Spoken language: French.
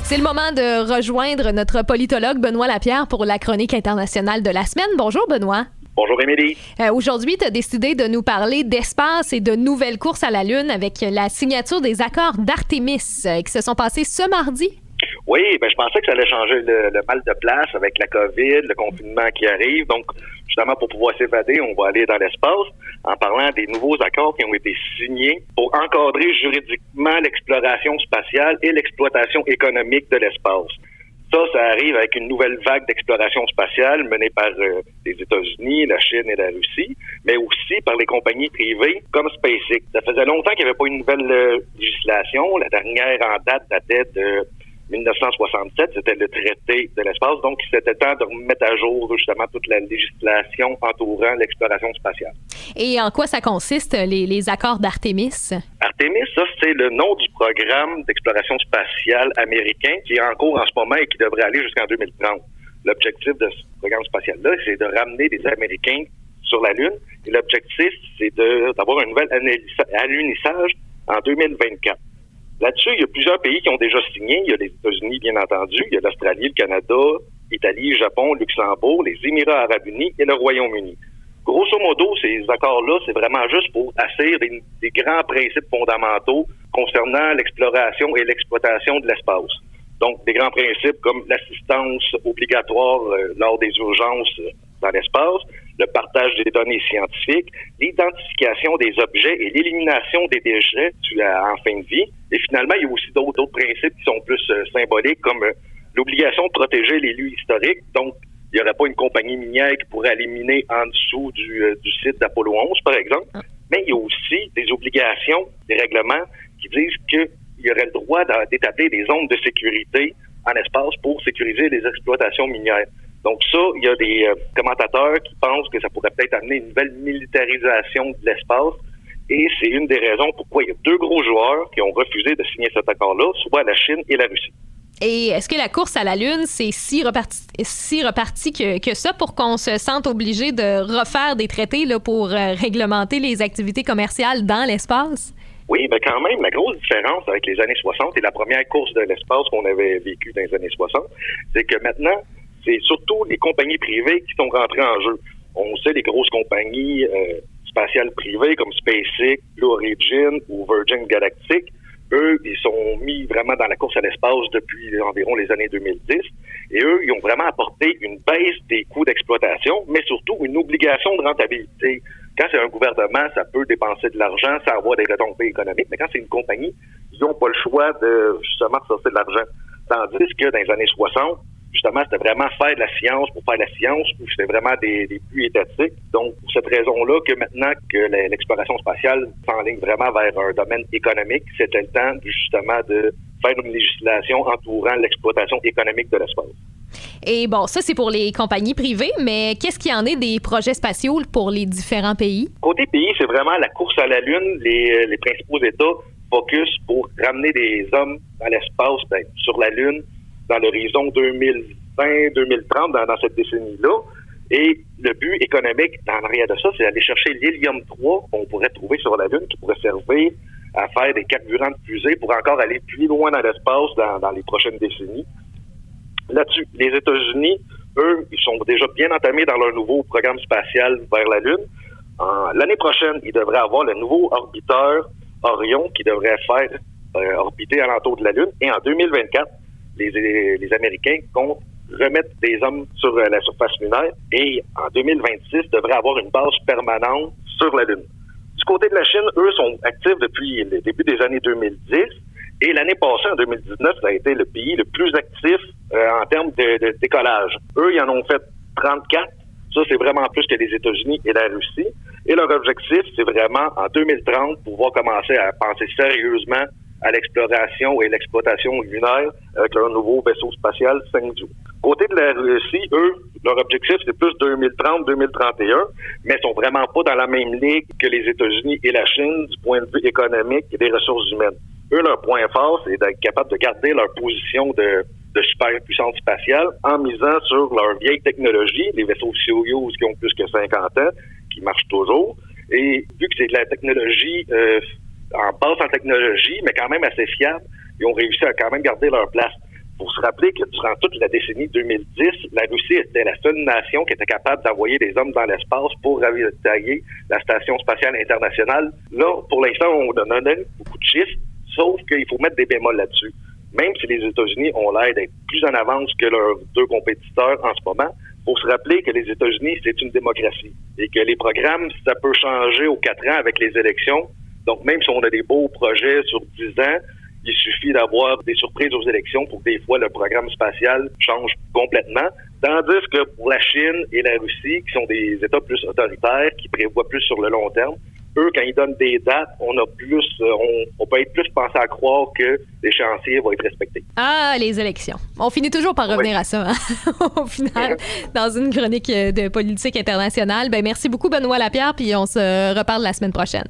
C'est le moment de rejoindre notre politologue Benoît Lapierre pour la chronique internationale de la semaine. Bonjour Benoît. Bonjour Émilie. Aujourd'hui, tu as décidé de nous parler d'espace et de nouvelles courses à la Lune avec la signature des accords d'Artémis qui se sont passés ce mardi. Oui, je pensais que ça allait changer le mal de place avec la COVID, le confinement qui arrive. Donc, justement, pour pouvoir s'évader, on va aller dans l'espace en parlant des nouveaux accords qui ont été signés pour encadrer juridiquement l'exploration spatiale et l'exploitation économique de l'espace. Ça arrive avec une nouvelle vague d'exploration spatiale menée par les États-Unis, la Chine et la Russie, mais aussi par les compagnies privées comme SpaceX. Ça faisait longtemps qu'il n'y avait pas une nouvelle législation. La dernière en date datait de 1967, c'était le traité de l'espace, donc c'était temps de remettre à jour justement toute la législation entourant l'exploration spatiale. Et en quoi ça consiste, les accords d'Artémis? Artémis, ça, c'est le nom du programme d'exploration spatiale américain qui est en cours en ce moment et qui devrait aller jusqu'en 2030. L'objectif de ce programme spatial-là, c'est de ramener des Américains sur la Lune et l'objectif, c'est d'avoir un nouvel alunissage en 2024. Là-dessus, il y a plusieurs pays qui ont déjà signé. Il y a les États-Unis, bien entendu. Il y a l'Australie, le Canada, l'Italie, le Japon, le Luxembourg, les Émirats arabes unis et le Royaume-Uni. Grosso modo, ces accords-là, c'est vraiment juste pour assurer des grands principes fondamentaux concernant l'exploration et l'exploitation de l'espace. Donc, des grands principes comme l'assistance obligatoire lors des urgences dans l'espace, le partage des données scientifiques, l'identification des objets et l'élimination des déchets en fin de vie. Et finalement, il y a aussi d'autres principes qui sont plus symboliques, comme l'obligation de protéger les lieux historiques. Donc, il n'y aurait pas une compagnie minière qui pourrait éliminer en dessous du site d'Apollo 11, par exemple. Mais il y a aussi des obligations, des règlements qui disent qu'il y aurait le droit d'établir des zones de sécurité en espace pour sécuriser les exploitations minières. Donc ça, il y a des commentateurs qui pensent que ça pourrait peut-être amener une nouvelle militarisation de l'espace. Et c'est une des raisons pourquoi il y a deux gros joueurs qui ont refusé de signer cet accord-là, soit la Chine et la Russie. Et est-ce que la course à la Lune, c'est si reparti que ça pour qu'on se sente obligé de refaire des traités là, pour réglementer les activités commerciales dans l'espace? Oui, quand même, la grosse différence avec les années 60 et la première course de l'espace qu'on avait vécue dans les années 60, c'est que maintenant, c'est surtout les compagnies privées qui sont rentrées en jeu. On sait les grosses compagnies spatiales privées comme SpaceX, Blue Origin ou Virgin Galactic, eux, ils sont mis vraiment dans la course à l'espace depuis environ les années 2010. Et eux, ils ont vraiment apporté une baisse des coûts d'exploitation, mais surtout une obligation de rentabilité. Quand c'est un gouvernement, ça peut dépenser de l'argent sans avoir des retombées économiques, mais quand c'est une compagnie, ils n'ont pas le choix de justement sortir de l'argent. Tandis que dans les années 60, justement, c'était vraiment faire de la science pour faire de la science, ou c'était vraiment des buts étatiques. Donc, pour cette raison-là, que maintenant que l'exploration spatiale s'enligne vraiment vers un domaine économique, c'était le temps justement de faire une législation entourant l'exploitation économique de l'espace. Et bon, ça, c'est pour les compagnies privées, mais qu'est-ce qu'il y en est des projets spatiaux pour les différents pays? Côté pays, c'est vraiment la course à la Lune. Les principaux États focus pour ramener des hommes à l'espace, sur la Lune, dans l'horizon 2020-2030, dans cette décennie-là. Et le but économique en arrière de ça, c'est d'aller chercher l'hélium 3 qu'on pourrait trouver sur la Lune, qui pourrait servir à faire des carburants de fusée pour encore aller plus loin dans l'espace dans les prochaines décennies. Là-dessus, les États-Unis, eux, ils sont déjà bien entamés dans leur nouveau programme spatial vers la Lune. L'année prochaine, ils devraient avoir le nouveau orbiteur Orion qui devrait faire orbiter alentour de la Lune. Et en 2024, les Américains comptent remettre des hommes sur la surface lunaire et en 2026 devraient avoir une base permanente sur la Lune. Du côté de la Chine, eux sont actifs depuis le début des années 2010 et l'année passée, en 2019, ça a été le pays le plus actif en termes de décollage. Eux, ils en ont fait 34. Ça, c'est vraiment plus que les États-Unis et la Russie. Et leur objectif, c'est vraiment, en 2030, pouvoir commencer à penser sérieusement à l'exploration et l'exploitation lunaire avec leur nouveau vaisseau spatial Chang'e. Côté de la Russie, eux, leur objectif, c'est plus 2030-2031, mais ils sont vraiment pas dans la même ligue que les États-Unis et la Chine du point de vue économique et des ressources humaines. Eux, leur point fort, c'est d'être capable de garder leur position de superpuissance spatiale en misant sur leur vieille technologie, les vaisseaux Soyuz qui ont plus que 50 ans, qui marchent toujours. Et vu que c'est de la technologie en basse en technologie, mais quand même assez fiable, Ils ont réussi à quand même garder leur place. Il faut se rappeler que durant toute la décennie 2010, la Russie était la seule nation qui était capable d'envoyer des hommes dans l'espace pour ravitailler la Station spatiale internationale. Là, pour l'instant, on donne beaucoup de chiffres, sauf qu'il faut mettre des bémols là-dessus. Même si les États-Unis ont l'air d'être plus en avance que leurs deux compétiteurs en ce moment, il faut se rappeler que les États-Unis, c'est une démocratie et que les programmes, ça peut changer aux 4 ans avec les élections. Donc, même si on a des beaux projets sur 10 ans, il suffit d'avoir des surprises aux élections pour que des fois le programme spatial change complètement. Tandis que pour la Chine et la Russie, qui sont des États plus autoritaires, qui prévoient plus sur le long terme, eux, quand ils donnent des dates, on peut être plus pensé à croire que l'échéancier va être respecté. Ah, les élections. On finit toujours par revenir à ça, hein? Au final, dans une chronique de politique internationale. Ben, merci beaucoup, Benoît Lapierre, puis on se reparle la semaine prochaine.